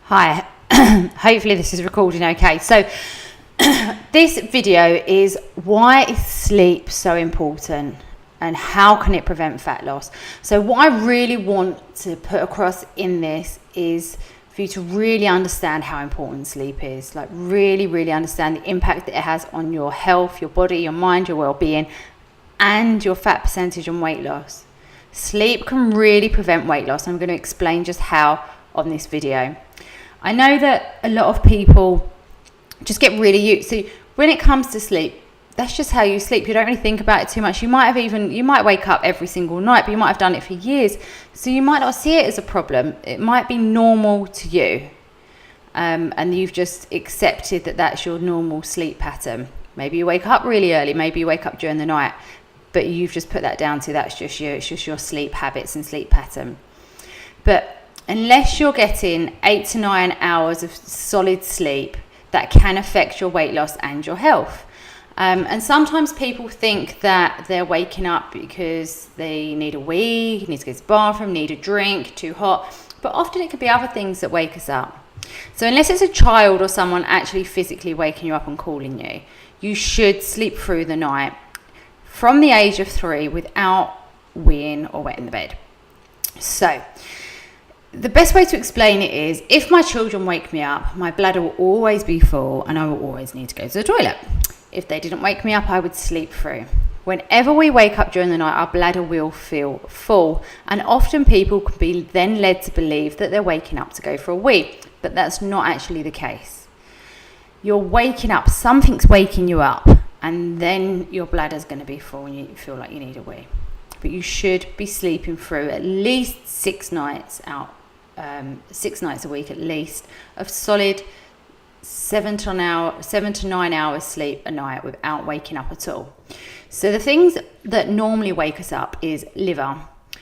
Hi, hopefully this is recording okay. So this video is why is sleep so important and how can it prevent fat loss. So what I really want to put across in this is for you to really understand how important sleep is, like really understand the impact that it has on your health, your body, your mind, your well-being, and your fat percentage and weight loss. Sleep can really prevent weight loss. I'm going to explain just how on this video. I know that a lot of people just get really used to, when it comes to sleep, that's just how you sleep. You don't really think about it too much. You might wake up every single night, but you might have done it for years. So you might not see it as a problem. It might be normal to you. And you've just accepted that that's your normal sleep pattern. Maybe you wake up really early. Maybe you wake up during the night. But you've just put that down to that's just you. It's just your sleep habits and sleep pattern. But unless you're getting 8 to 9 hours of solid sleep, that can affect your weight loss and your health. And sometimes people think that they're waking up because they need a wee, need to go to the bathroom, need a drink, too hot. But often it could be other things that wake us up. So unless it's a child or someone actually physically waking you up and calling you, you should sleep through the night from the age of 3 without weeing or wetting the bed. So the best way to explain it is, if my children wake me up, my bladder will always be full and I will always need to go to the toilet. If they didn't wake me up, I would sleep through. Whenever we wake up during the night, our bladder will feel full. And often people can be then led to believe that they're waking up to go for a wee, but that's not actually the case. You're waking up, something's waking you up, and then your bladder's going to be full and you feel like you need a wee. But you should be sleeping through at least 6 nights out. 6 nights a week at least of solid 7 to 9 hours sleep a night without waking up at all. So the things that normally wake us up is liver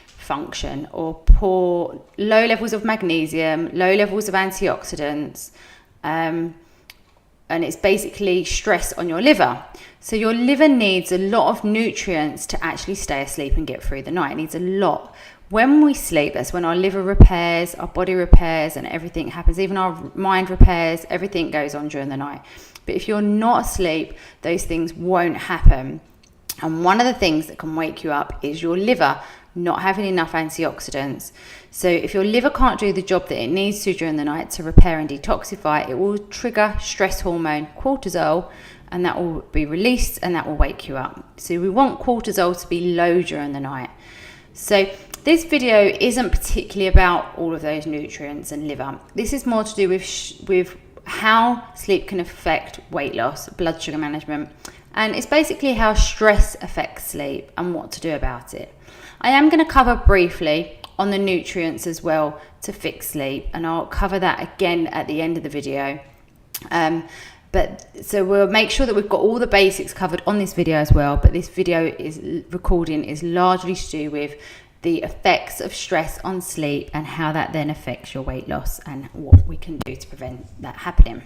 function or low levels of magnesium, low levels of antioxidants, and it's basically stress on your liver. So your liver needs a lot of nutrients to actually stay asleep and get through the night. It needs a lot. When we sleep, that's when our liver repairs, our body repairs, and everything happens. Even our mind repairs, everything goes on during the night. But if you're not asleep, those things won't happen. And one of the things that can wake you up is your liver not having enough antioxidants. So if your liver can't do the job that it needs to during the night to repair and detoxify, it will trigger stress hormone cortisol, and that will be released and that will wake you up. So we want cortisol to be low during the night. So this video isn't particularly about all of those nutrients and liver. This is more to do with how sleep can affect weight loss, blood sugar management, and it's basically how stress affects sleep and what to do about it. I am going to cover briefly on the nutrients as well to fix sleep, and I'll cover that again at the end of the video. So we'll make sure that we've got all the basics covered on this video as well, but this recording is largely to do with the effects of stress on sleep and how that then affects your weight loss and what we can do to prevent that happening.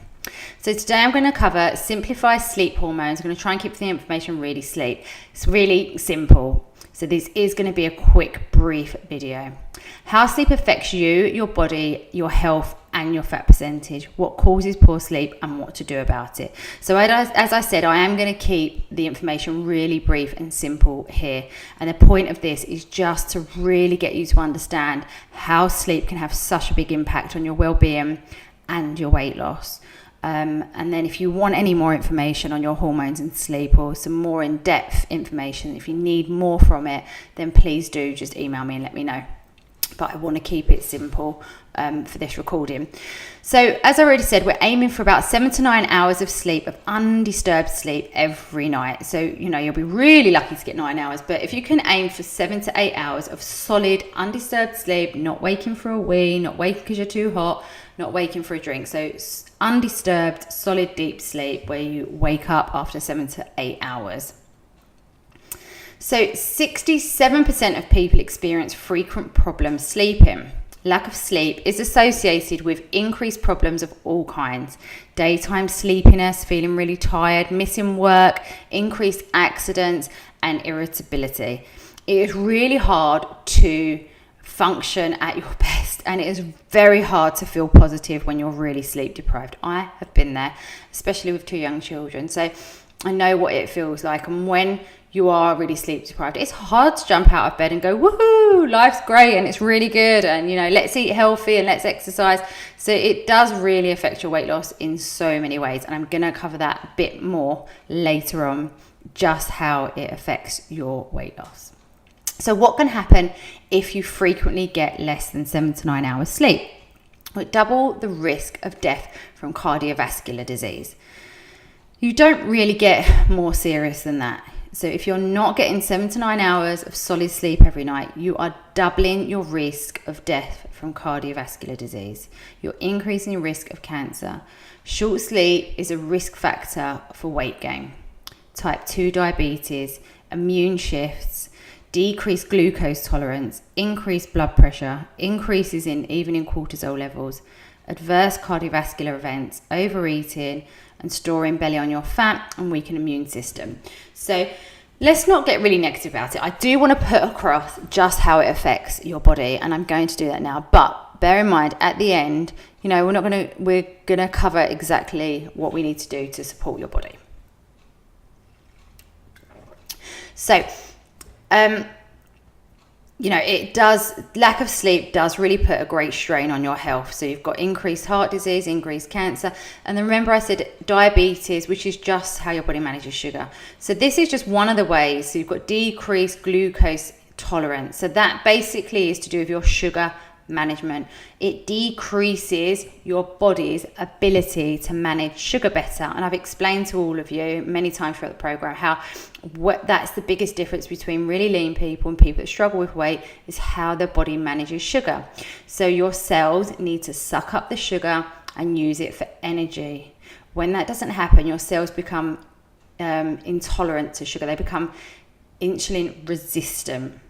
So today I'm going to cover simplified sleep hormones. I'm going to try and keep the information really sleep. It's really simple. So this is going to be a quick, brief video. How sleep affects you, your body, your health, and your fat percentage, what causes poor sleep, and what to do about it. So as I said, I am going to keep the information really brief and simple here. And the point of this is just to really get you to understand how sleep can have such a big impact on your well-being and your weight loss. And then if you want any more information on your hormones and sleep, or some more in-depth information, if you need more from it, then please do just email me and let me know. But I want to keep it simple for this recording. So as I already said, we're aiming for about 7 to 9 hours of sleep, of undisturbed sleep every night. So, you'll be really lucky to get 9 hours, but if you can aim for 7 to 8 hours of solid, undisturbed sleep, not waking for a wee, not waking because you're too hot, not waking for a drink. So undisturbed, solid, deep sleep where you wake up after 7 to 8 hours. So 67% of people experience frequent problems sleeping. Lack of sleep is associated with increased problems of all kinds. Daytime sleepiness, feeling really tired, missing work, increased accidents, and irritability. It is really hard to function at your best and it is very hard to feel positive when you're really sleep deprived. I have been there, especially with 2 young children. So I know what it feels like. And when you are really sleep deprived, it's hard to jump out of bed and go, woohoo, life's great and it's really good. And, let's eat healthy and let's exercise. So it does really affect your weight loss in so many ways. And I'm going to cover that a bit more later on, just how it affects your weight loss. So what can happen if you frequently get less than 7 to 9 hours sleep? Well, double the risk of death from cardiovascular disease. You don't really get more serious than that. So if you're not getting 7 to 9 hours of solid sleep every night, you are doubling your risk of death from cardiovascular disease. You're increasing your risk of cancer. Short sleep is a risk factor for weight gain, type 2 diabetes, immune shifts, decreased glucose tolerance, increased blood pressure, increases in cortisol levels, adverse cardiovascular events, overeating, and storing belly on your fat, and weaken immune system. So let's not get really negative about it. I do want to put across just how it affects your body, and I'm going to do that now. But bear in mind, at the end, we're gonna cover exactly what we need to do to support your body. So, lack of sleep does really put a great strain on your health. So you've got increased heart disease, increased cancer. And then remember I said diabetes, which is just how your body manages sugar. So this is just one of the ways. So you've got decreased glucose tolerance. So that basically is to do with your sugar management. It decreases your body's ability to manage sugar better. And I've explained to all of you many times throughout the program how that's the biggest difference between really lean people and people that struggle with weight, is how their body manages sugar. So your cells need to suck up the sugar and use it for energy. When that doesn't happen, your cells become intolerant to sugar. They become insulin resistant.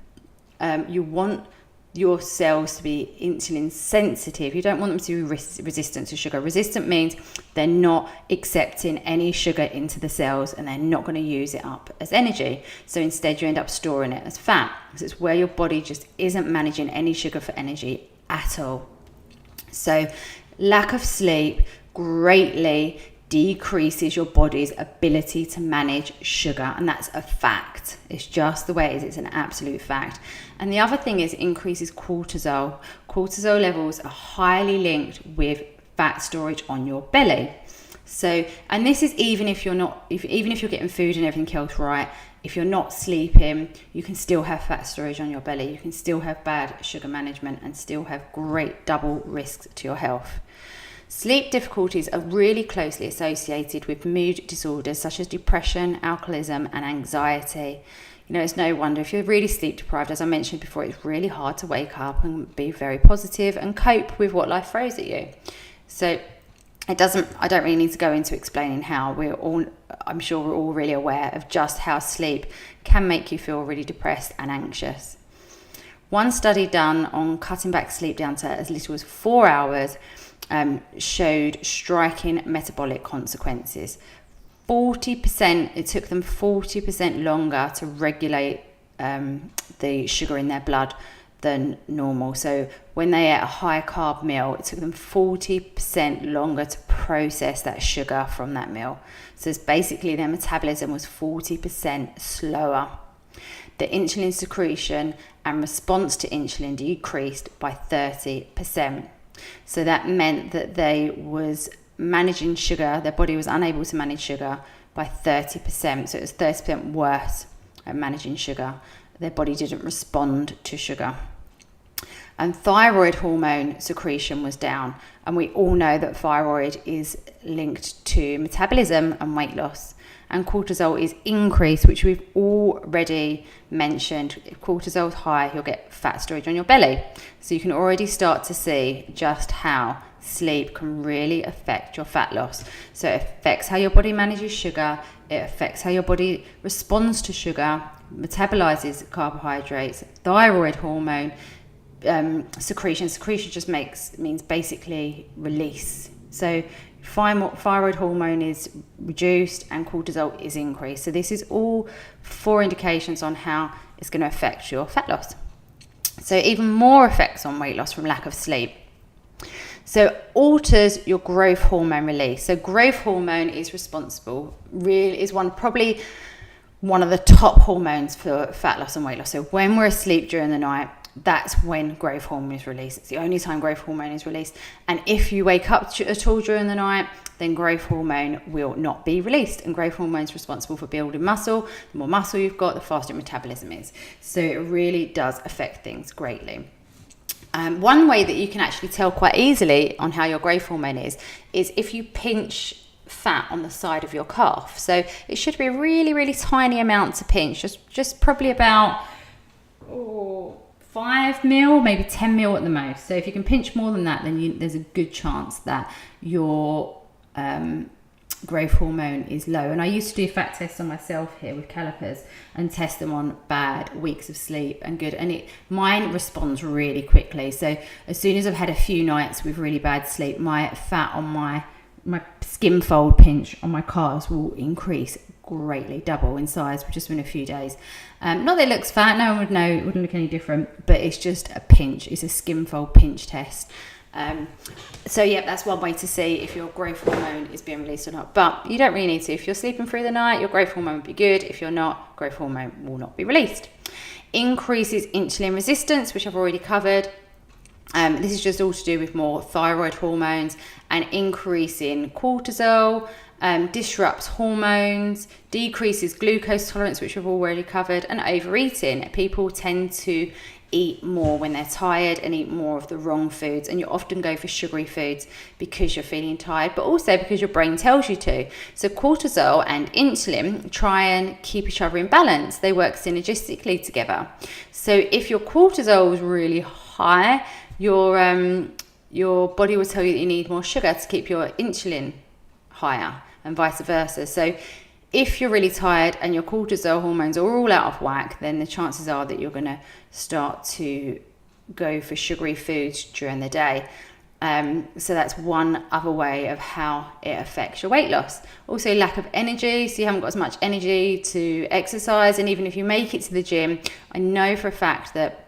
You want your cells to be insulin sensitive. You don't want them to be resistant to sugar. Resistant means they're not accepting any sugar into the cells and they're not going to use it up as energy. So instead you end up storing it as fat, because it's where your body just isn't managing any sugar for energy at all. So lack of sleep greatly decreases your body's ability to manage sugar, and that's a fact. It's just the way it is. It's an absolute fact. And the other thing is increases cortisol. Cortisol levels are highly linked with fat storage on your belly. So, and this is even if you're getting food and everything else right, if you're not sleeping, you can still have fat storage on your belly. You can still have bad sugar management and still have great double risks to your health. Sleep difficulties are really closely associated with mood disorders such as depression, alcoholism, and anxiety. It's no wonder if you're really sleep deprived, as I mentioned before, it's really hard to wake up and be very positive and cope with what life throws at you. So I don't really need to go into explaining how I'm sure we're all really aware of just how sleep can make you feel really depressed and anxious. One study done on cutting back sleep down to as little as 4 hours showed striking metabolic consequences. It took them 40% longer to regulate the sugar in their blood than normal. So when they ate a high carb meal, it took them 40% longer to process that sugar from that meal. So it's basically their metabolism was 40% slower. The insulin secretion and response to insulin decreased by 30%. So that meant that they was managing sugar, their body was unable to manage sugar by 30%. So it was 30% worse at managing sugar. Their body didn't respond to sugar. And thyroid hormone secretion was down. And we all know that thyroid is linked to metabolism and weight loss. And cortisol is increased, which we've already mentioned. If cortisol's high, you'll get fat storage on your belly. So you can already start to see just how sleep can really affect your fat loss. So it affects how your body manages sugar. It affects how your body responds to sugar, metabolizes carbohydrates, thyroid hormone secretion. Secretion just means basically release. So thyroid hormone is reduced and cortisol is increased. So this is all 4 indications on how it's going to affect your fat loss. So even more effects on weight loss from lack of sleep. So alters your growth hormone release. So growth hormone is probably one of the top hormones for fat loss and weight loss. So when we're asleep during the night, that's when growth hormone is released. It's the only time growth hormone is released. And if you wake up at all during the night, then growth hormone will not be released. And growth hormone is responsible for building muscle. The more muscle you've got, the faster metabolism is. So it really does affect things greatly. One way that you can actually tell quite easily on how your growth hormone is if you pinch fat on the side of your calf. So it should be a really, really tiny amount to pinch, just probably about 5 mil, maybe 10 mil at the most. So if you can pinch more than that, then there's a good chance that your growth hormone is low. And I used to do fat tests on myself here with calipers and test them on bad weeks of sleep and good, and mine responds really quickly. So as soon as I've had a few nights with really bad sleep, my fat on my skin fold pinch on my calves will increase greatly, double in size just in a few days. Not that it looks fat, no one would know, it wouldn't look any different, but it's just a pinch. It's a skin fold pinch test. So yeah, that's one way to see if your growth hormone is being released or not. But you don't really need to. If you're sleeping through the night, your growth hormone will be good. If you're not, growth hormone will not be released. Increases insulin resistance, which I've already covered. This is just all to do with more thyroid hormones and increase in cortisol, disrupts hormones, decreases glucose tolerance, which we've already covered, and overeating. People tend to eat more when they're tired and eat more of the wrong foods, and you often go for sugary foods because you're feeling tired, but also because your brain tells you to. So cortisol and insulin try and keep each other in balance. They work synergistically together. So if your cortisol is really high, your body will tell you that you need more sugar to keep your insulin higher, and vice versa. So if you're really tired and your cortisol hormones are all out of whack, then the chances are that you're going to start to go for sugary foods during the day. So that's one other way of how it affects your weight loss. Also, lack of energy. So you haven't got as much energy to exercise. And even if you make it to the gym, I know for a fact that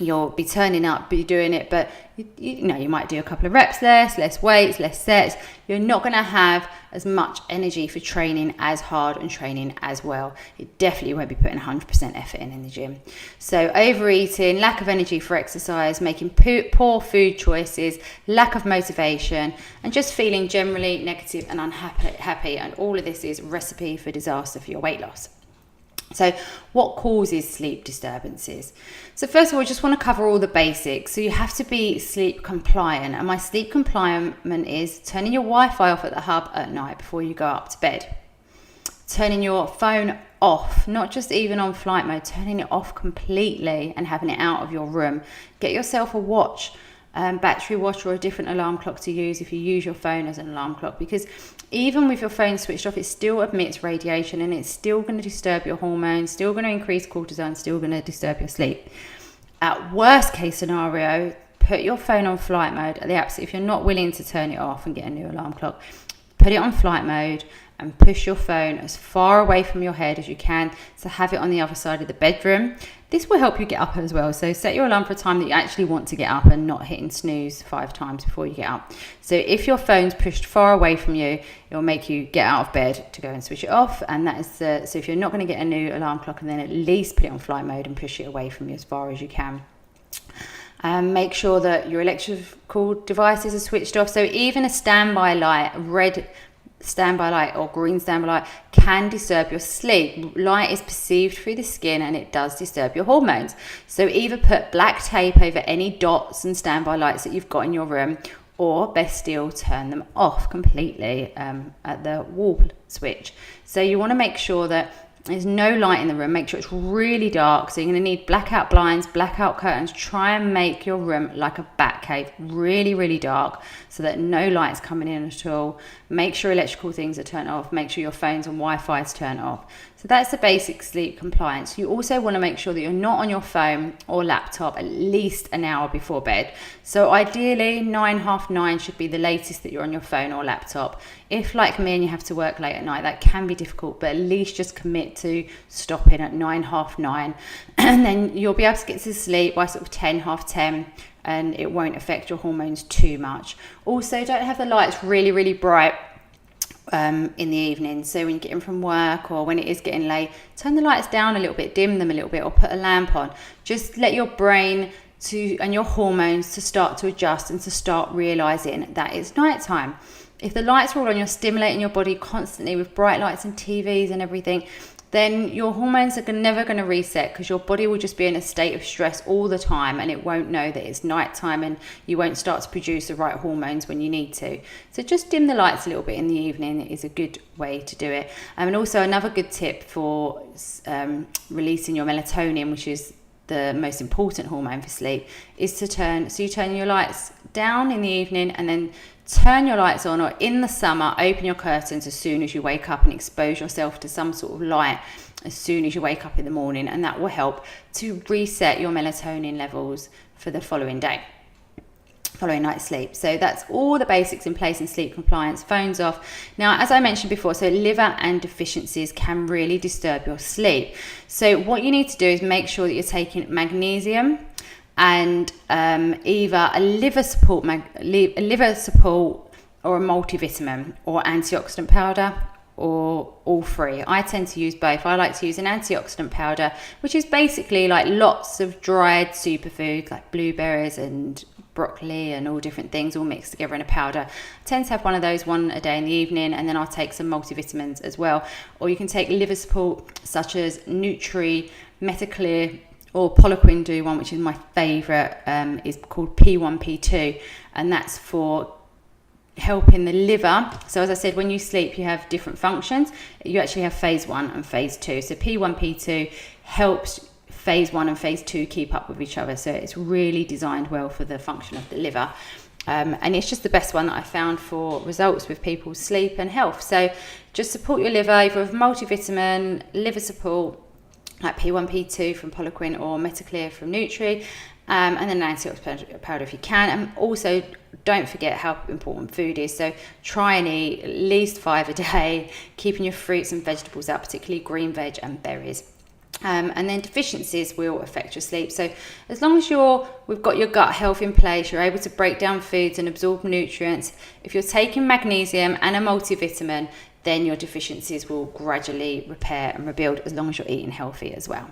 you'll be turning up, be doing it, but you might do a couple of reps less weights, less sets. You're not going to have as much energy for training as hard and training as well. You definitely won't be putting 100% effort in the gym. So overeating, lack of energy for exercise, making poor food choices, lack of motivation, and just feeling generally negative and unhappy. And all of this is a recipe for disaster for your weight loss. So what causes sleep disturbances? So first of all, I just want to cover all the basics. So you have to be sleep compliant. And my sleep compliant is turning your Wi-Fi off at the hub at night before you go up to bed. Turning your phone off, not just even on flight mode, turning it off completely and having it out of your room. Get yourself a watch, battery watch, or a different alarm clock to use if you use your phone as an alarm clock, because even with your phone switched off, it still emits radiation and it's still going to disturb your hormones, still going to increase cortisol, still going to disturb your sleep. At worst case scenario, put your phone on flight mode. If you're not willing to turn it off and get a new alarm clock, put it on flight mode and push your phone as far away from your head as you can, to have it on the other side of the bedroom. This will help you get up as well. So set your alarm for a time that you actually want to get up and not hitting snooze 5 times before you get up. So if your phone's pushed far away from you, it will make you get out of bed to go and switch it off. And that is so if you're not going to get a new alarm clock, and then at least put it on flight mode and push it away from you as far as you can. Make sure that your electrical devices are switched off. So even a standby light, red standby light or green standby light, can disturb your sleep. Light is perceived through the skin and it does disturb your hormones. So either put black tape over any dots and standby lights that you've got in your room, or best still, turn them off completely at the wall switch. So you want to make sure that there's no light in the room. Make sure it's really dark. So you're going to need blackout blinds, blackout curtains. Try and make your room like a bat cave, really, really dark, so that no light's coming in at all. Make sure electrical things are turned off. Make sure your phones and Wi-Fi is turned off. So that's the basic sleep compliance. You also want to make sure that you're not on your phone or laptop at least an hour before bed. So ideally 9, half 9 should be the latest that you're on your phone or laptop. If, like me, and you have to work late at night, that can be difficult, but at least just commit to stopping at 9, half 9, and then you'll be able to get to sleep by sort of 10, half 10, and it won't affect your hormones too much. Also, don't have the lights really, really bright in the evening. So when you get in from work or when it is getting late, turn the lights down a little bit, dim them a little bit, or put a lamp on. Just let your brain and your hormones to start to adjust and to start realizing that it's nighttime. If the lights are all on, you're stimulating your body constantly with bright lights and TVs and everything, then your hormones are never going to reset, because your body will just be in a state of stress all the time, and it won't know that it's nighttime, and you won't start to produce the right hormones when you need to. So just dim the lights a little bit in the evening is a good way to do it. And also another good tip for releasing your melatonin, which is the most important hormone for sleep, is to turn your lights down in the evening and then turn your lights on, or in the summer, open your curtains as soon as you wake up and expose yourself to some sort of light as soon as you wake up in the morning, and that will help to reset your melatonin levels for the following night's sleep. So that's all the basics in place in sleep compliance. Phones off. Now, as I mentioned before, so liver and deficiencies can really disturb your sleep. So what you need to do is make sure that you're taking magnesium and either a liver support or a multivitamin or antioxidant powder, or all three. I tend to use both. I like to use an antioxidant powder, which is basically like lots of dried superfoods like blueberries and broccoli and all different things all mixed together in a powder. I tend to have one of those one a day in the evening, and then I'll take some multivitamins as well. Or you can take liver support such as Nutri, Metaclear, or Poliquin do one, which is my favourite, is called P1P2, and that's for helping the liver. So as I said, when you sleep you have different functions. You actually have phase 1 and phase 2. So P1P2 helps phase 1 and phase 2 keep up with each other, so it's really designed well for the function of the liver. And it's just the best one that I found for results with people's sleep and health. So just support your liver either with multivitamin, liver support like P1P2 from Poliquin or Metaclear from Nutri, and then an antioxidant powder if you can. And also don't forget how important food is. So try and eat at least 5 a day, keeping your fruits and vegetables up, particularly green veg and berries. And then deficiencies will affect your sleep. So as long as we've got your gut health in place, you're able to break down foods and absorb nutrients. If you're taking magnesium and a multivitamin, then your deficiencies will gradually repair and rebuild, as long as you're eating healthy as well.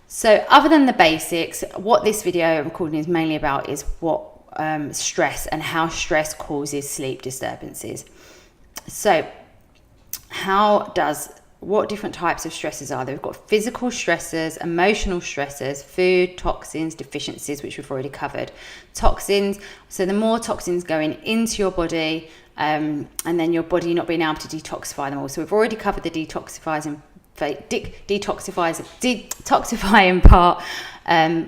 So other than the basics, what this video I'm recording is mainly about is what stress and how stress causes sleep disturbances. So what different types of stresses are there? We've got physical stressors, emotional stressors, food, toxins, deficiencies, which we've already covered. Toxins, so the more toxins going into your body, and then your body not being able to detoxify them all. So we've already covered the detoxifying part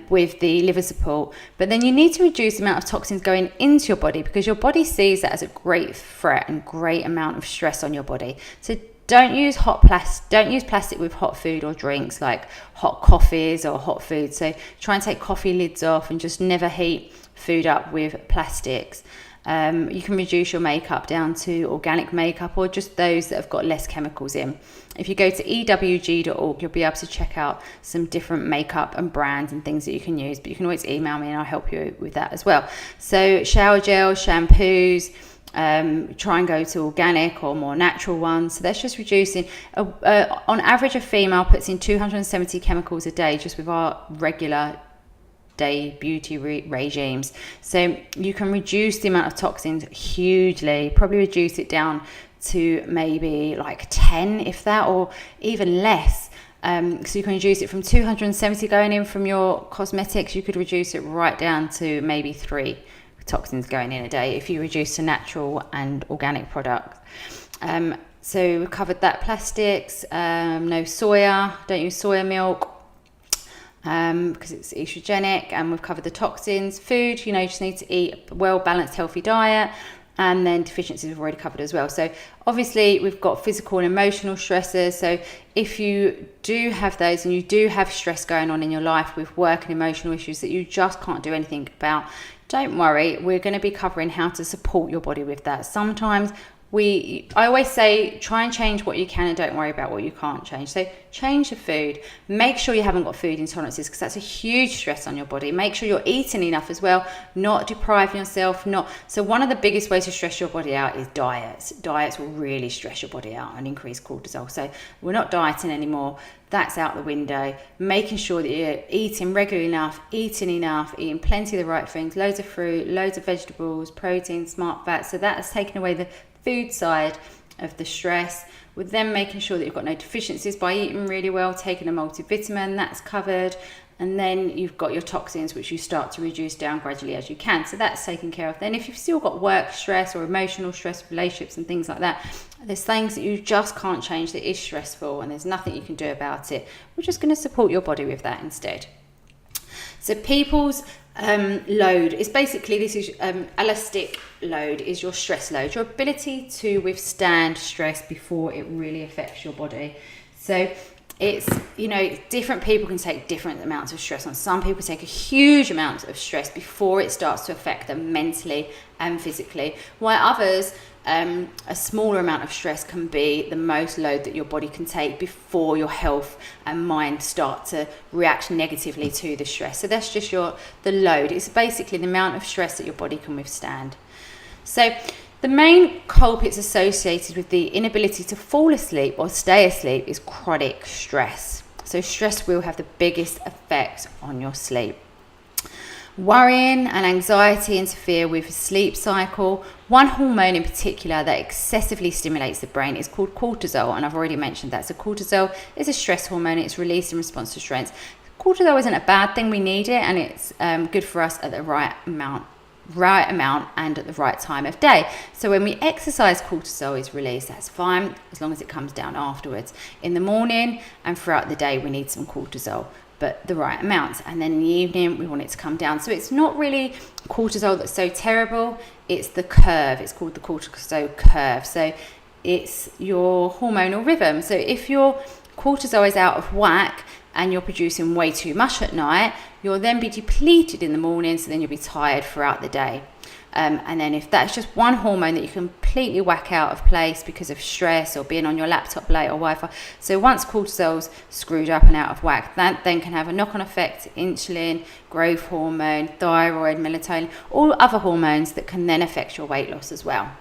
with the liver support, but then you need to reduce the amount of toxins going into your body, because your body sees that as a great threat and great amount of stress on your body. So don't use plastic with hot food or drinks, like hot coffees or hot food. So try and take coffee lids off and just never heat food up with plastics. You can reduce your makeup down to organic makeup, or just those that have got less chemicals in. If you go to ewg.org, you'll be able to check out some different makeup and brands and things that you can use, but you can always email me and I'll help you with that as well. So shower gel, shampoos, try and go to organic or more natural ones. So that's just reducing. On average, a female puts in 270 chemicals a day just with our regular day beauty regimes. So you can reduce the amount of toxins hugely, probably reduce it down to maybe like 10, if that, or even less. So you can reduce it from 270 going in from your cosmetics. You could reduce it right down to maybe 3 toxins going in a day if you reduce to natural and organic products. So we've covered that. Plastics, no soya, don't use soya milk because it's estrogenic, and we've covered the toxins. Food, you just need to eat a well-balanced, healthy diet. and then deficiencies we've already covered as well. So obviously we've got physical and emotional stressors. So if you do have those and you do have stress going on in your life with work and emotional issues that you just can't do anything about, don't worry, we're going to be covering how to support your body with that. Sometimes I always say, try and change what you can and don't worry about what you can't change. So change the food. Make sure you haven't got food intolerances, because that's a huge stress on your body. Make sure you're eating enough as well, not depriving yourself. So one of the biggest ways to stress your body out is diets. Diets will really stress your body out and increase cortisol. So we're not dieting anymore. That's out the window. Making sure that you're eating regularly enough, eating plenty of the right things, loads of fruit, loads of vegetables, protein, smart fats. So that has taken away the food side of the stress, with them making sure that you've got no deficiencies by eating really well, taking a multivitamin, that's covered, and then you've got your toxins, which you start to reduce down gradually as you can. So that's taken care of. Then if you've still got work stress or emotional stress, relationships and things like that, there's things that you just can't change that is stressful, and there's nothing you can do about it. We're just going to support your body with that instead. So people's load is basically, this is elastic load is your stress load, your ability to withstand stress before it really affects your body. So it's, different people can take different amounts of stress on. Some people take a huge amount of stress before it starts to affect them mentally and physically, while others, a smaller amount of stress can be the most load that your body can take before your health and mind start to react negatively to the stress. So that's just the load. It's basically the amount of stress that your body can withstand. So the main culprits associated with the inability to fall asleep or stay asleep is chronic stress. So stress will have the biggest effect on your sleep. Worrying and anxiety interfere with the sleep cycle. One hormone in particular that excessively stimulates the brain is called cortisol, and I've already mentioned that. So cortisol is a stress hormone. It's released in response to stress. Cortisol isn't a bad thing. We need it, and it's good for us at the right amount and at the right time of day. So when we exercise, cortisol is released. That's fine, as long as it comes down afterwards. In the morning and throughout the day, we need some cortisol, but the right amounts. And then in the evening, we want it to come down. So it's not really cortisol that's so terrible. It's the curve. It's called the cortisol curve. So it's your hormonal rhythm. So if your cortisol is out of whack and you're producing way too much at night, you'll then be depleted in the morning, so then you'll be tired throughout the day. And then if that's just one hormone that you completely whack out of place because of stress or being on your laptop late or Wi-Fi. So once cortisol's screwed up and out of whack, that then can have a knock-on effect: insulin, growth hormone, thyroid, melatonin, all other hormones that can then affect your weight loss as well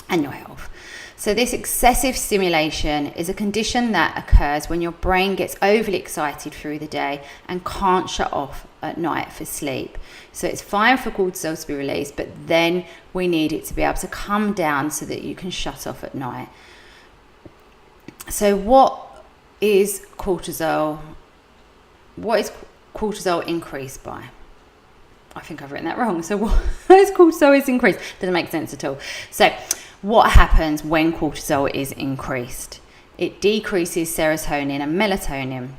and your health. So this excessive stimulation is a condition that occurs when your brain gets overly excited through the day and can't shut off at night for sleep. So it's fine for cortisol to be released, but then we need it to be able to come down so that you can shut off at night. So what is cortisol? What is cortisol increased by? I think I've written that wrong. So what is cortisol is increased? Doesn't make sense at all. So what happens when cortisol is increased? It decreases serotonin and melatonin.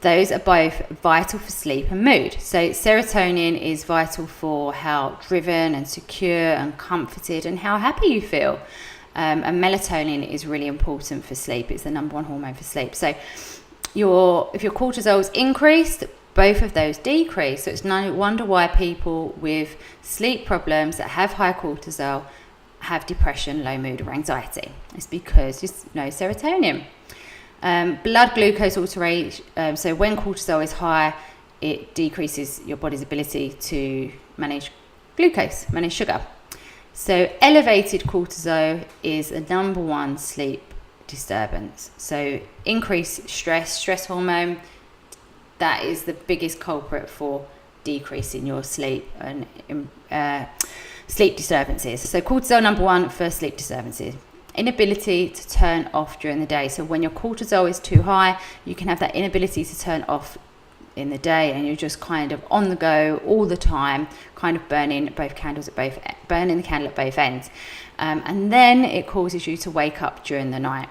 Those are both vital for sleep and mood. So serotonin is vital for how driven and secure and comforted and how happy you feel. And melatonin is really important for sleep. It's the number one hormone for sleep. So if your cortisol is increased, both of those decrease. So it's no wonder why people with sleep problems that have high cortisol have depression, low mood, or anxiety. It's because there's no serotonin. Blood glucose alteration. So when cortisol is high, it decreases your body's ability to manage glucose, manage sugar. So elevated cortisol is the number one sleep disturbance. So increased stress hormone, that is the biggest culprit for decreasing your sleep and sleep disturbances. So cortisol, number one for sleep disturbances. Inability to turn off during the day. So when your cortisol is too high, you can have that inability to turn off in the day, and you're just kind of on the go all the time, kind of burning the candle at both ends. And then it causes you to wake up during the night.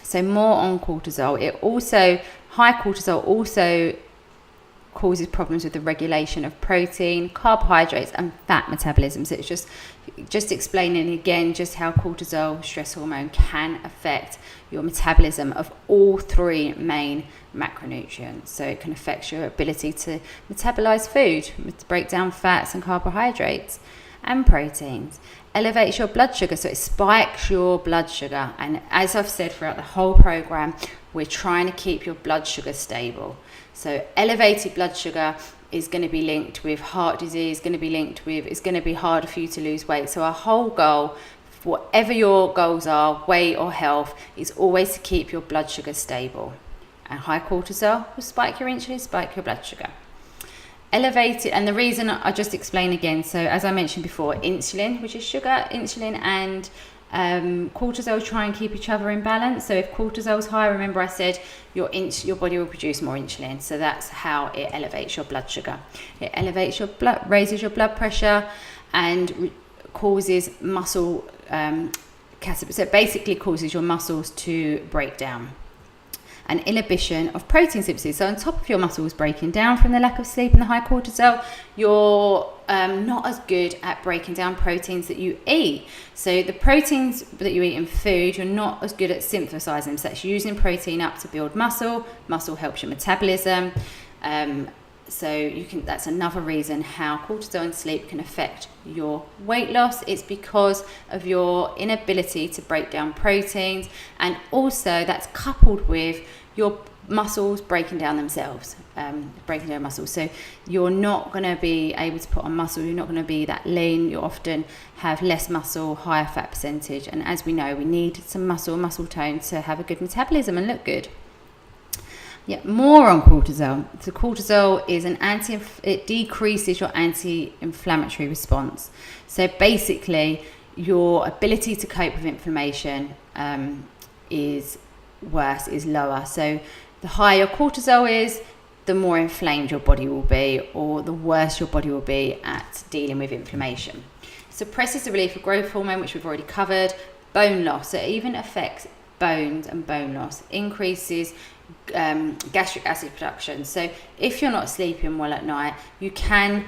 So more on cortisol. High cortisol also causes problems with the regulation of protein, carbohydrates, and fat metabolism. So it's just explaining again just how cortisol, stress hormone, can affect your metabolism of all three main macronutrients. So it can affect your ability to metabolize food, to break down fats and carbohydrates and proteins. Elevates your blood sugar, so it spikes your blood sugar. And as I've said throughout the whole program, we're trying to keep your blood sugar stable. So elevated blood sugar is going to be linked with heart disease, it's going to be harder for you to lose weight. So our whole goal, whatever your goals are, weight or health, is always to keep your blood sugar stable. And high cortisol will spike your insulin, spike your blood sugar. Elevated, and the reason I just explain again, so as I mentioned before, insulin, which is sugar, insulin and cortisol try and keep each other in balance. So if cortisol is high, remember I said your body will produce more insulin. So that's how it elevates your blood sugar. It elevates your blood, raises your blood pressure, and causes muscle so it basically causes your muscles to break down. An inhibition of protein synthesis. So on top of your muscles breaking down from the lack of sleep and the high cortisol, you're not as good at breaking down proteins that you eat. So the proteins that you eat in food, you're not as good at synthesizing them. So that's using protein up to build muscle. Muscle helps your metabolism. So that's another reason how cortisol and sleep can affect your weight loss. It's because of your inability to break down proteins, and also that's coupled with your muscles breaking down themselves, breaking down muscles. So you're not going to be able to put on muscle, you're not going to be that lean, you often have less muscle, higher fat percentage, and as we know, we need some muscle tone to have a good metabolism and look good. Yeah, more on cortisol. So cortisol is it decreases your anti-inflammatory response. So basically, your ability to cope with inflammation is lower. So the higher your cortisol is, the more inflamed your body will be, or the worse your body will be at dealing with inflammation. Suppresses the release of growth hormone, which we've already covered. Bone loss, so it even affects bones and bone loss. Increases gastric acid production. So if you're not sleeping well at night, you can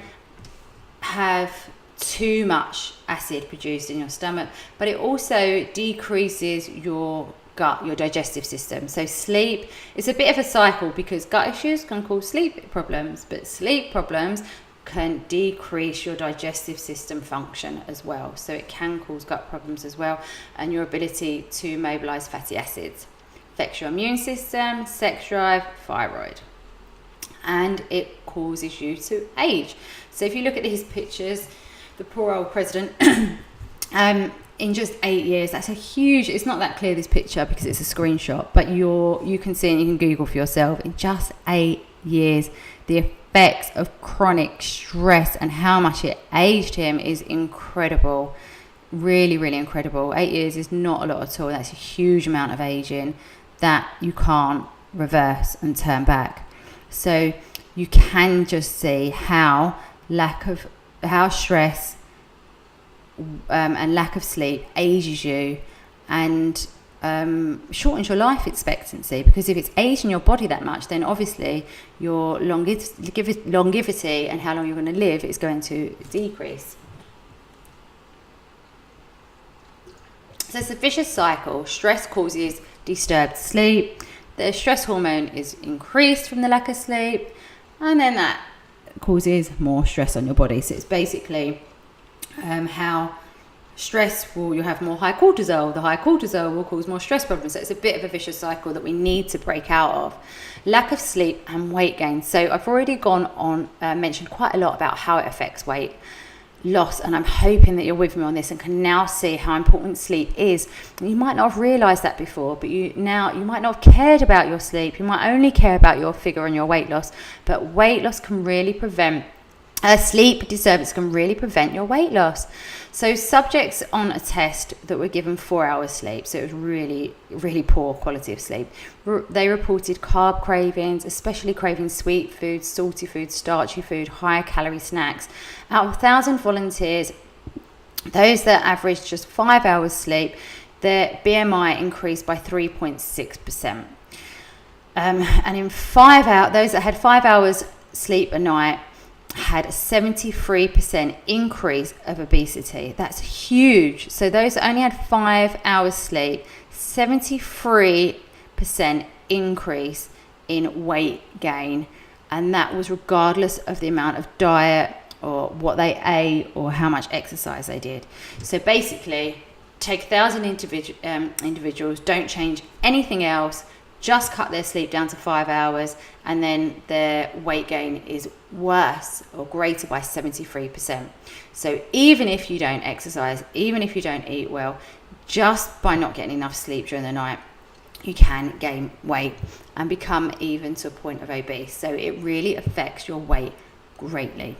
have too much acid produced in your stomach, but it also decreases your gut, your digestive system. So sleep is a bit of a cycle, because gut issues can cause sleep problems, but sleep problems can decrease your digestive system function as well. So it can cause gut problems as well, and your ability to mobilize fatty acids. Affects your immune system, sex drive, thyroid, and it causes you to age. So if you look at these pictures, the poor old president, in just 8 years, that's a huge, it's not that clear, this picture, because it's a screenshot, but you can see, and you can Google for yourself, in just 8 years, the effects of chronic stress and how much it aged him is incredible. Really, really incredible. 8 years is not a lot at all. That's a huge amount of aging that you can't reverse and turn back. So you can just see how stress and lack of sleep ages you and shortens your life expectancy, because if it's aging your body that much, then obviously your longevity and how long you're going to live is going to decrease. So it's a vicious cycle. Stress causes disturbed sleep. The stress hormone is increased from the lack of sleep, and then that causes more stress on your body. So it's basically how you'll have more high cortisol. The high cortisol will cause more stress problems. So it's a bit of a vicious cycle that we need to break out of. Lack of sleep and weight gain. So I've already gone on, mentioned quite a lot about how it affects weight loss, and I'm hoping that you're with me on this and can now see how important sleep is. You might not have realized that before, but you might not have cared about your sleep. You might only care about your figure and your weight loss, but weight loss can really prevent sleep disturbance can really prevent your weight loss. So subjects on a test that were given 4 hours sleep, so it was really, really poor quality of sleep, they reported carb cravings, especially craving sweet food, salty food, starchy food, high calorie snacks. Out of 1,000 volunteers, those that averaged just 5 hours sleep, their BMI increased by 3.6%. And in those that had 5 hours sleep a night had a 73% increase of obesity. That's huge. So those that only had 5 hours sleep, 73% increase in weight gain. And that was regardless of the amount of diet or what they ate or how much exercise they did. So basically, take 1,000 individuals, don't change anything else, just cut their sleep down to 5 hours, and then their weight gain is worse or greater by 73%. So even if you don't exercise, even if you don't eat well, just by not getting enough sleep during the night, you can gain weight and become even to a point of obese. So it really affects your weight greatly.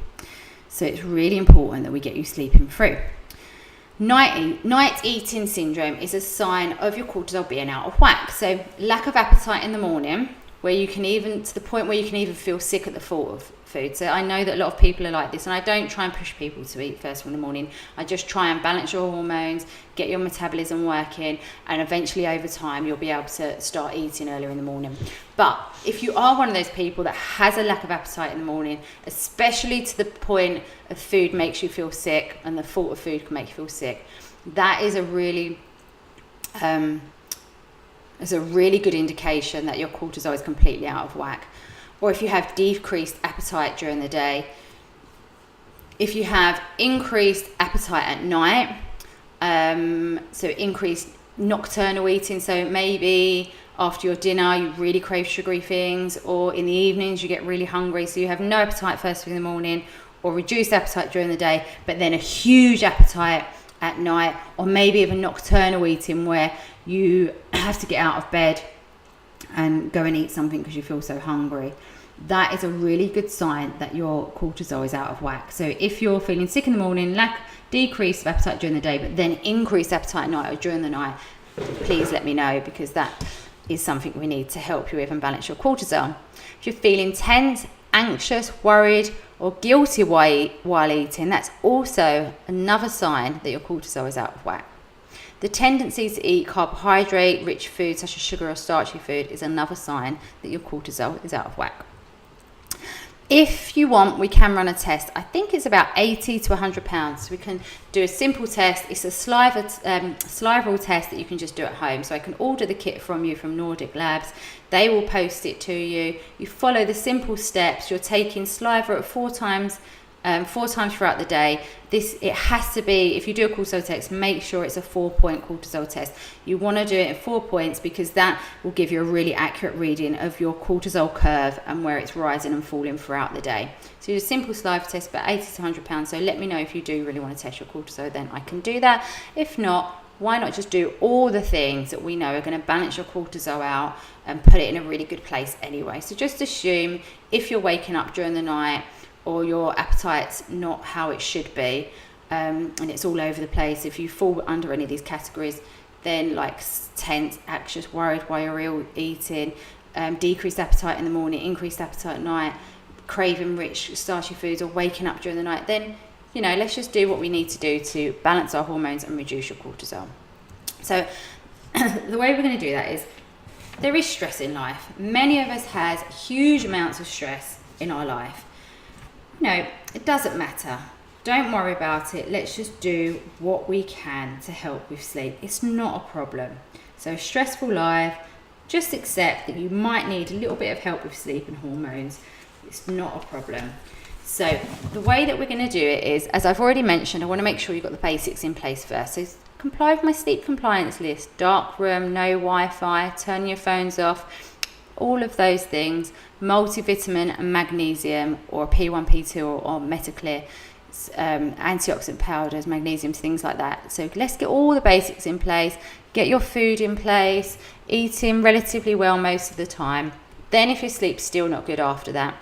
So it's really important that we get you sleeping through. Night eating syndrome is a sign of your cortisol being out of whack. So lack of appetite in the morning, where you can even, to the point where you can even feel sick at the thought of food. So I know that a lot of people are like this, and I don't try and push people to eat first thing in the morning. I just try and balance your hormones, get your metabolism working, and eventually over time you'll be able to start eating earlier in the morning. But if you are one of those people that has a lack of appetite in the morning, especially to the point of food makes you feel sick and the thought of food can make you feel sick, that is a really good indication that your cortisol is completely out of whack. Or if you have decreased appetite during the day, if you have increased appetite at night, so increased nocturnal eating, so maybe after your dinner you really crave sugary things, or in the evenings you get really hungry, so you have no appetite first thing in the morning, or reduced appetite during the day, but then a huge appetite at night, or maybe even nocturnal eating where you have to get out of bed and go and eat something because you feel so hungry. That is a really good sign that your cortisol is out of whack. So if you're feeling sick in the morning, decreased appetite during the day, but then increased appetite at night or during the night, please let me know, because that is something we need to help you with and balance your cortisol. If you're feeling tense, anxious, worried, or guilty while eating, that's also another sign that your cortisol is out of whack. The tendency to eat carbohydrate-rich food such as sugar or starchy food is another sign that your cortisol is out of whack. If you want, we can run a test. I think it's about 80 to 100 pounds. We can do a simple test. It's a salival test that you can just do at home. So I can order the kit from you from Nordic Labs. They will post it to you. You follow the simple steps. You're taking saliva at 4 times throughout the day. It has to be, if you do a cortisol test, make sure it's a 4-point cortisol test. You want to do it at 4 points because that will give you a really accurate reading of your cortisol curve and where it's rising and falling throughout the day. So a simple saliva test, about 80 to 100 pounds. So let me know if you do really want to test your cortisol, then I can do that. If not, why not just do all the things that we know are going to balance your cortisol out and put it in a really good place anyway. So just assume if you're waking up during the night or your appetite's not how it should be, and it's all over the place, if you fall under any of these categories, then like tense, anxious, worried while you're eating, decreased appetite in the morning, increased appetite at night, craving rich starchy foods, or waking up during the night, then let's just do what we need to do to balance our hormones and reduce your cortisol. So the way we're going to do that is, there is stress in life. Many of us has huge amounts of stress in our life. It doesn't matter. Don't worry about it. Let's just do what we can to help with sleep. It's not a problem. So stressful life, just accept that you might need a little bit of help with sleep and hormones. It's not a problem. So the way that we're going to do it is, as I've already mentioned, I want to make sure you've got the basics in place first. So comply with my sleep compliance list. Dark room, no Wi-Fi, turn your phones off, all of those things. Multivitamin and magnesium, or P1, P2, or Metaclear, antioxidant powders, magnesium, things like that. So let's get all the basics in place. Get your food in place, eating relatively well most of the time. Then if your sleep's still not good after that,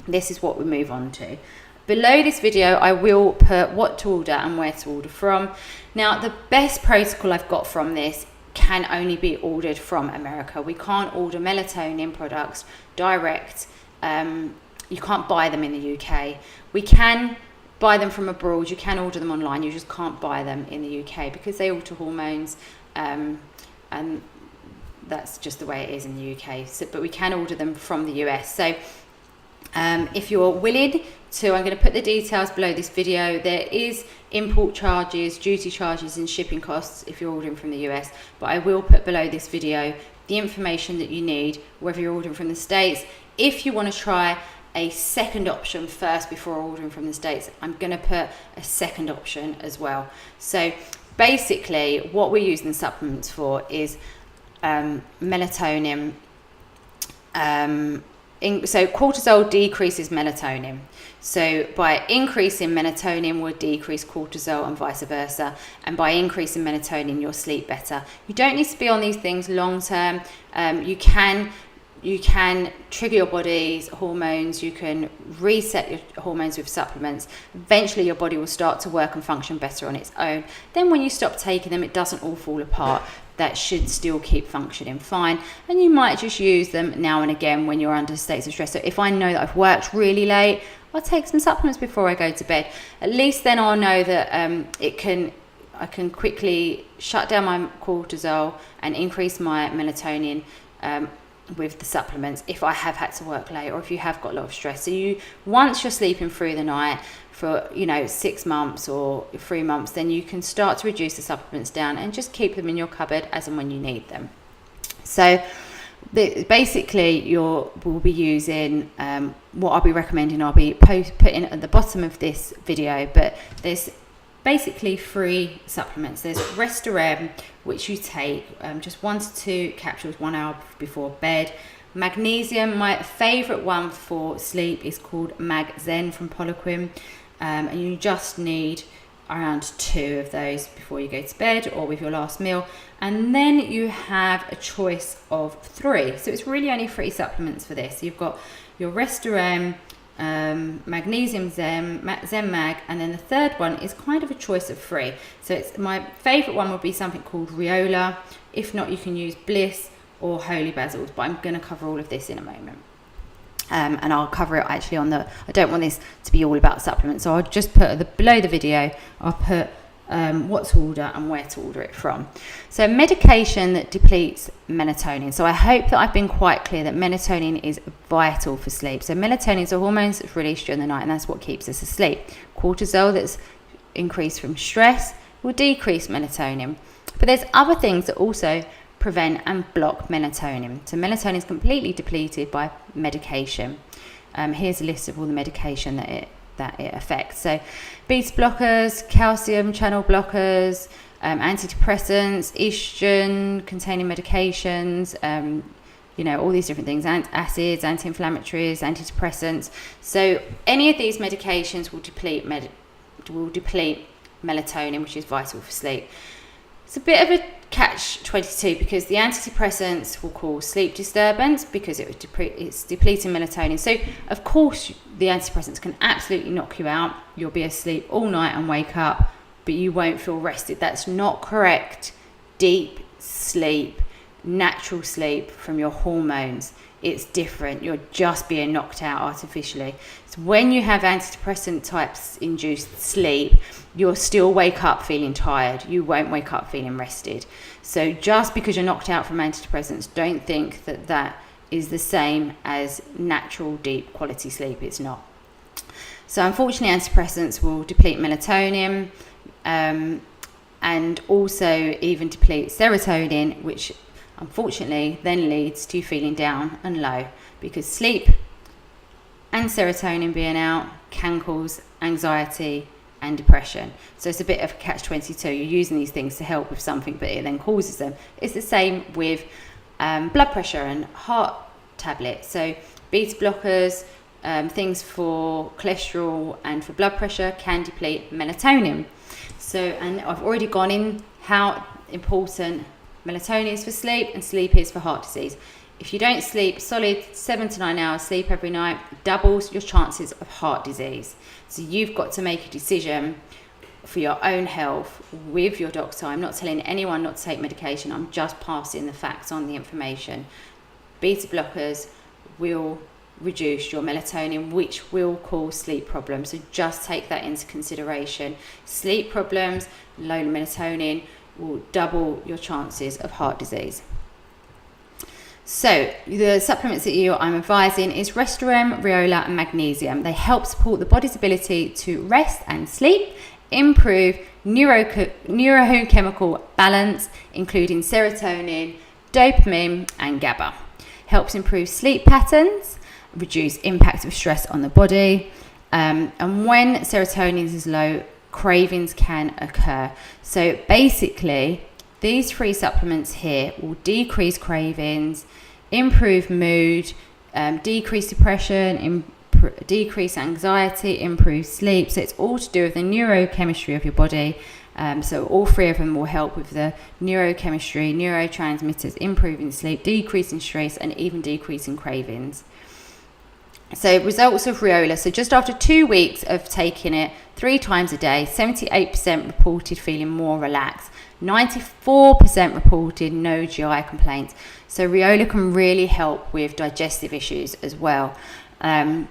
this is what we move on to. Below this video, I will put what to order and where to order from. Now, the best protocol I've got from this can only be ordered from America. We can't order melatonin products direct. You can't buy them in the UK. We can buy them from abroad. You can order them online. You just can't buy them in the UK because they alter hormones, and that's just the way it is in the UK. So, but we can order them from the US. So If you're willing to, I'm going to put the details below this video. There is import charges, duty charges and shipping costs if you're ordering from the US, but I will put below this video the information that you need, whether you're ordering from the States. If you want to try a second option first before ordering from the States, I'm going to put a second option as well. So basically what we're using the supplements for is melatonin. So cortisol decreases melatonin. So by increasing melatonin will decrease cortisol and vice versa. And by increasing melatonin, you'll sleep better. You don't need to be on these things long term. You can trigger your body's hormones. You can reset your hormones with supplements. Eventually your body will start to work and function better on its own. Then when you stop taking them, it doesn't all fall apart. That should still keep functioning fine, and you might just use them now and again when you're under states of stress. So if I know that I've worked really late, I'll take some supplements before I go to bed. At least then I'll know that I can quickly shut down my cortisol and increase my melatonin with the supplements if I have had to work late or if you have got a lot of stress. So once you're sleeping through the night for 6 months or 3 months, then you can start to reduce the supplements down and just keep them in your cupboard as and when you need them. So basically we'll be using what I'll be recommending. I'll be putting at the bottom of this video, but there's basically 3 supplements. There's Restorem, which you take just 1 to 2 capsules 1 hour before bed. Magnesium, my favorite one for sleep is called MagZen from Poliquin, and you just need around 2 of those before you go to bed or with your last meal. And then you have a choice of 3, so it's really only 3 supplements for this. You've got your Restorem, Magnesium Zen Mag, and then the third one is kind of a choice of 3. So it's my favorite one would be something called Riola. If not, you can use Bliss or Holy Basils, but I'm going to cover all of this in a moment. And I'll cover it actually I don't want this to be all about supplements, so I'll just put below the video, I'll put what to order and where to order it from. So medication that depletes melatonin. So I hope that I've been quite clear that melatonin is vital for sleep. So melatonin is a hormone that's released during the night, and that's what keeps us asleep. Cortisol that's increased from stress will decrease melatonin. But there's other things that also prevent and block melatonin. So melatonin is completely depleted by medication. Here's a list of all the medication that it affects. So beta blockers, calcium channel blockers, antidepressants, estrogen containing medications, all these different things, acids, anti-inflammatories, antidepressants. So any of these medications will deplete melatonin, which is vital for sleep. It's a bit of a catch-22 because the antidepressants will cause sleep disturbance because it's depleting melatonin. So of course the antidepressants can absolutely knock you out. You'll be asleep all night and wake up, but you won't feel rested. That's not correct deep sleep, natural sleep from your hormones. It's different. You're just being knocked out artificially. So when you have antidepressant types induced sleep, you'll still wake up feeling tired. You won't wake up feeling rested. So just because you're knocked out from antidepressants, don't think that is the same as natural deep quality sleep. It's not. So unfortunately, antidepressants will deplete melatonin and also even deplete serotonin, which unfortunately then leads to feeling down and low, because sleep and serotonin being out can cause anxiety and depression. So it's a bit of a catch-22. You're using these things to help with something, but it then causes them. It's the same with blood pressure and heart tablets. So beta blockers, things for cholesterol and for blood pressure can deplete melatonin. So, and I've already gone in how important melatonin is for sleep and sleep is for heart disease. If you don't sleep solid 7 to 9 hours sleep every night, doubles your chances of heart disease. So you've got to make a decision for your own health with your doctor. I'm not telling anyone not to take medication. I'm just passing the facts on, the information. Beta blockers will reduce your melatonin, which will cause sleep problems. So just take that into consideration. Sleep problems, low melatonin will double your chances of heart disease. So the supplements that I'm advising is Restorem, Riola and Magnesium. They help support the body's ability to rest and sleep, improve neurochemical balance, including serotonin, dopamine and GABA. Helps improve sleep patterns, reduce impact of stress on the body, and when serotonin is low, cravings can occur. So basically, these 3 supplements here will decrease cravings, improve mood, decrease depression, decrease anxiety, improve sleep. So it's all to do with the neurochemistry of your body. So all 3 of them will help with the neurochemistry, neurotransmitters, improving sleep, decreasing stress, and even decreasing cravings. So results of Riola. So just after 2 weeks of taking it 3 times a day, 78% reported feeling more relaxed. 94% reported no GI complaints. So Riola can really help with digestive issues as well. And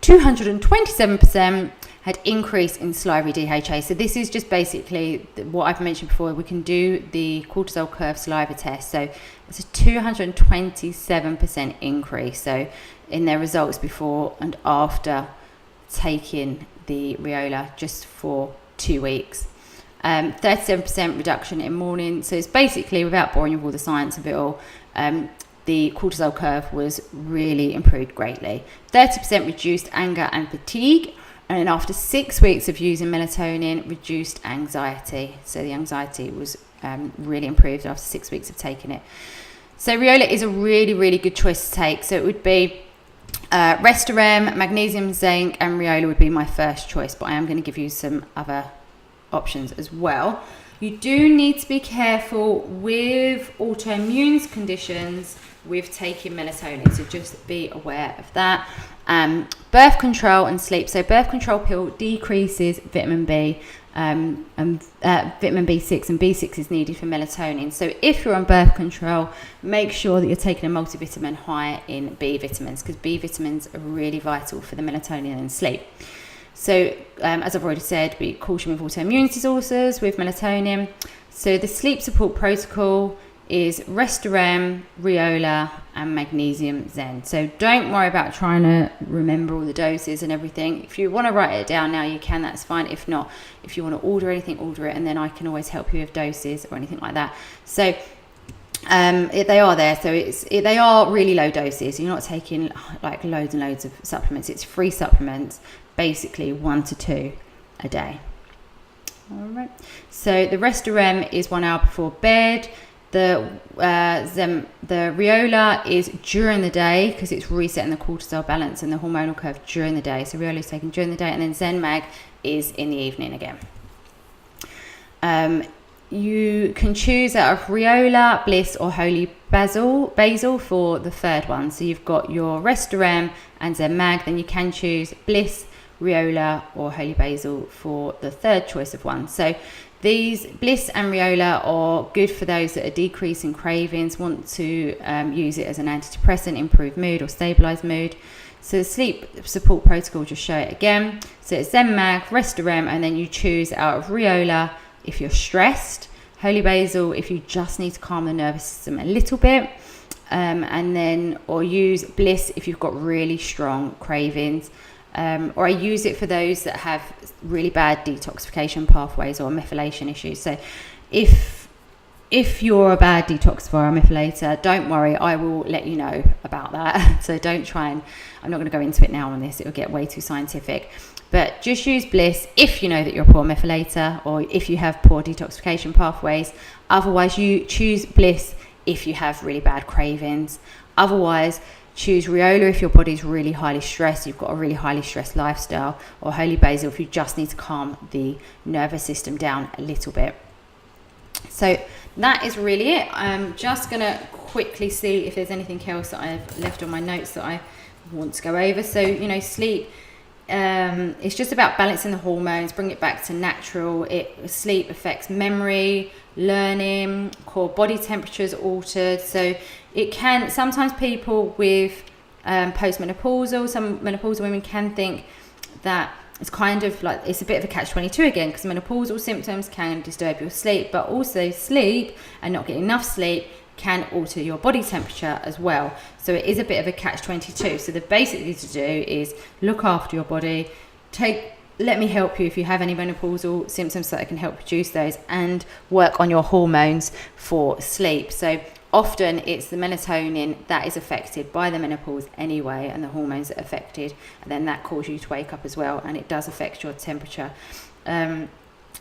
227% had increase in salivary DHA. So this is just basically what I've mentioned before. We can do the cortisol curve saliva test. So it's a 227% increase. So in their results before and after taking the Riola just for 2 weeks. 37% reduction in morning. So it's basically, without boring you with all the science of it all, the cortisol curve was really improved greatly. 30% reduced anger and fatigue. And then after 6 weeks of using melatonin, reduced anxiety. So the anxiety was really improved after 6 weeks of taking it. So Riola is a really, really good choice to take. So it would be Restorem, Magnesium, Zinc, and Riola would be my first choice. But I am going to give you some other options as well. You do need to be careful with autoimmune conditions with taking melatonin, so just be aware of that. Birth control and sleep. So birth control pill decreases vitamin B and vitamin B6, and B6 is needed for melatonin. So if you're on birth control, make sure that you're taking a multivitamin high in B vitamins, because B vitamins are really vital for the melatonin and sleep. So as I've already said, be caution with autoimmune disorders with melatonin. So the sleep support protocol is Restorem, Riola and Magnesium Zen. So don't worry about trying to remember all the doses and everything. If you want to write it down now, you can, that's fine. If not, if you want to order anything, order it, and then I can always help you with doses or anything like that. So they are there. So they are really low doses. You're not taking like loads and loads of supplements. It's free supplements, basically 1 to 2 a day. All right. So the Restorem is 1 hour before bed. The Riola is during the day, because it's resetting the cortisol balance and the hormonal curve during the day. So Riola is taken during the day, and then Zen Mag is in the evening again. You can choose out of Riola, Bliss or Holy Basil for the third one. So you've got your Restorem and Zen Mag, then you can choose Bliss, Riola or Holy Basil for the third choice of one. So these Bliss and Riola are good for those that are decreasing cravings, want to use it as an antidepressant, improve mood or stabilize mood. So the sleep support protocol, just show it again. So it's Zen Mag, Restorem, and then you choose out of Riola if you're stressed, Holy Basil if you just need to calm the nervous system a little bit, and then or use Bliss if you've got really strong cravings. Or I use it for those that have really bad detoxification pathways or methylation issues. So if you're a bad detoxifier or methylator, don't worry, I will let you know about that. So don't try and, I'm not going to go into it now on this, it'll get way too scientific. But just use Bliss if you know that you're a poor methylator or if you have poor detoxification pathways. Otherwise, you choose Bliss if you have really bad cravings. Otherwise, choose Riola if your body's really highly stressed, you've got a really highly stressed lifestyle, or Holy Basil if you just need to calm the nervous system down a little bit. So that is really it. I'm just going to quickly see if there's anything else that I've left on my notes that I want to go over. So, sleep, it's just about balancing the hormones, bring it back to natural. Sleep affects memory, learning, core body temperature is altered. So it can, sometimes people with postmenopausal, some menopausal women can think that it's kind of like, it's a bit of a catch-22 again, because menopausal symptoms can disturb your sleep, but also sleep and not getting enough sleep can alter your body temperature as well. So it is a bit of a catch-22. So the basic thing to do is look after your body, let me help you if you have any menopausal symptoms so that I can help reduce those, and work on your hormones for sleep. So often it's the melatonin that is affected by the menopause anyway, and the hormones that are affected, and then that causes you to wake up as well, and it does affect your temperature.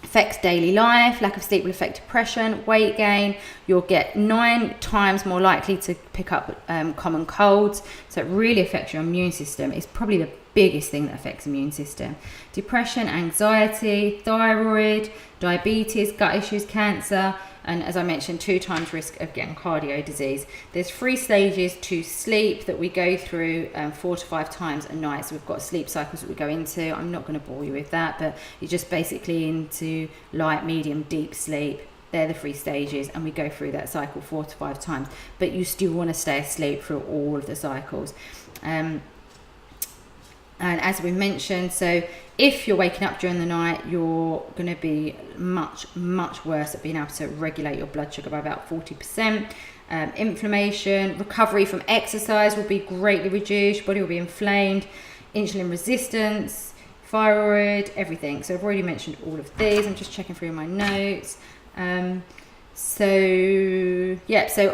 Affects daily life. Lack of sleep will affect depression, weight gain. You'll get 9 times more likely to pick up common colds. So it really affects your immune system. It's probably the biggest thing that affects the immune system. Depression, anxiety, thyroid, diabetes, gut issues, cancer, and as I mentioned, 2 times risk of getting cardio disease. There's 3 stages to sleep that we go through 4 to 5 times a night. So we've got sleep cycles that we go into. I'm not going to bore you with that, but you're just basically into light, medium, deep sleep. They're the 3 stages, and we go through that cycle 4 to 5 times. But you still want to stay asleep through all of the cycles. And as we mentioned, so if you're waking up during the night, you're going to be much, much worse at being able to regulate your blood sugar by about 40%. Inflammation, recovery from exercise will be greatly reduced. Your body will be inflamed. Insulin resistance, thyroid, everything. So I've already mentioned all of these. I'm just checking through my notes. So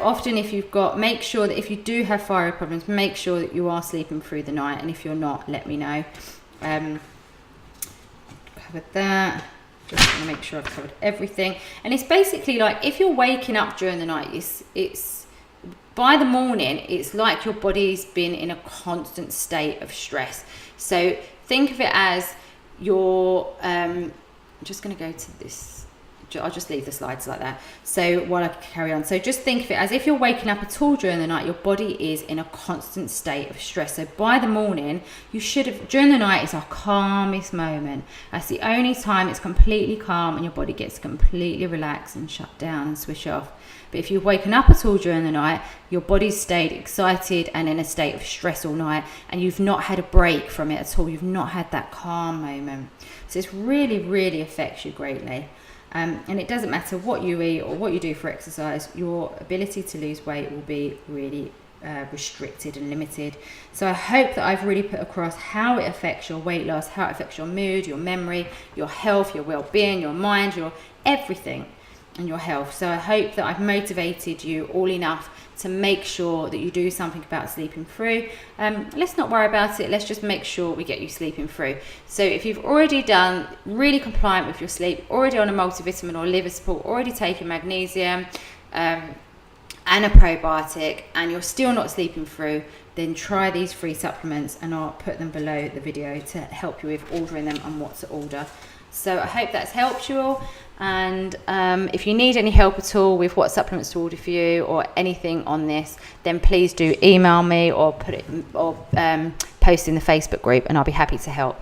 often make sure that if you do have thyroid problems, make sure that you are sleeping through the night, and if you're not, let me know. Covered that. Just want to make sure I've covered everything. And it's basically like, if you're waking up during the night, it's by the morning, it's like your body's been in a constant state of stress. So think of it as I'm just going to go to this. I'll just leave the slides like that. So while I carry on. So just think of it as if you're waking up at all during the night, your body is in a constant state of stress. So by the morning, during the night is our calmest moment. That's the only time it's completely calm and your body gets completely relaxed and shut down and switch off. But if you've woken up at all during the night, your body's stayed excited and in a state of stress all night, and you've not had a break from it at all. You've not had that calm moment. So this really, really affects you greatly. And it doesn't matter what you eat or what you do for exercise, your ability to lose weight will be really restricted and limited. So I hope that I've really put across how it affects your weight loss, how it affects your mood, your memory, your health, your well-being, your mind, your everything, and your health. So I hope that I've motivated you all enough to make sure that you do something about sleeping through. Let's not worry about it. Let's just make sure we get you sleeping through. So if you've already done really compliant with your sleep, already on a multivitamin or liver support, already taking magnesium and a probiotic, and you're still not sleeping through, then try these free supplements, and I'll put them below the video to help you with ordering them and what to order. So I hope that's helped you all. And if you need any help at all with what supplements to order for you or anything on this, then please do email me or post in the Facebook group, and I'll be happy to help.